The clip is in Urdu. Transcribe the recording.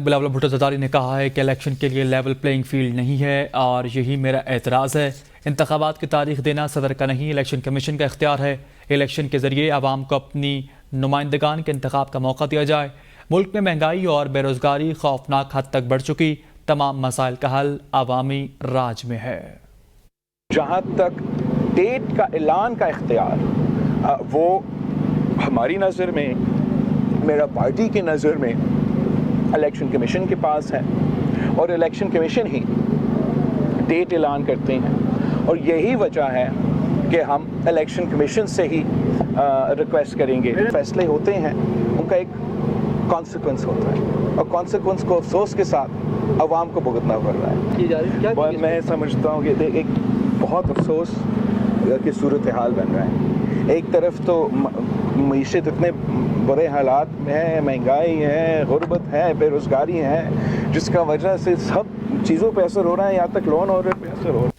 بلاول بھٹو زرداری نے کہا ہے کہ الیکشن کے لیے لیول پلینگ فیلڈ نہیں ہے اور یہی میرا اعتراض ہے۔ انتخابات کی تاریخ دینا صدر کا نہیں، الیکشن کمیشن کا اختیار ہے۔ الیکشن کے ذریعے عوام کو اپنی نمائندگان کے انتخاب کا موقع دیا جائے۔ ملک میں مہنگائی اور بے روزگاری خوفناک حد تک بڑھ چکی، تمام مسائل کا حل عوامی راج میں ہے۔ جہاں تک ڈیٹ کا اعلان کا اختیار وہ ہماری نظر میں، میرا پارٹی کی نظر میں الیکشن کمیشن کے پاس ہے، اور الیکشن کمیشن ہی ڈیٹ اعلان کرتے ہیں، اور یہی وجہ ہے کہ ہم الیکشن کمیشن سے ہی ریکویسٹ کریں گے۔ فیصلے ہوتے ہیں، ان کا ایک کانسیکوینس ہوتا ہے، اور کانسیکوینس کو افسوس کے ساتھ عوام کو بھگتنا پڑ رہا ہے۔ میں سمجھتا ہوں کہ ایک بہت افسوس کی صورتحال بن رہا ہے۔ ایک طرف تو معیشت اتنے برے حالات میں ہے، مہنگائی ہے، غربت ہے، بے روزگاری ہے، جس کا وجہ سے سب چیزوں پہ اثر ہو رہا ہے، یہاں تک لون اور پہ اثر ہو رہا ہے۔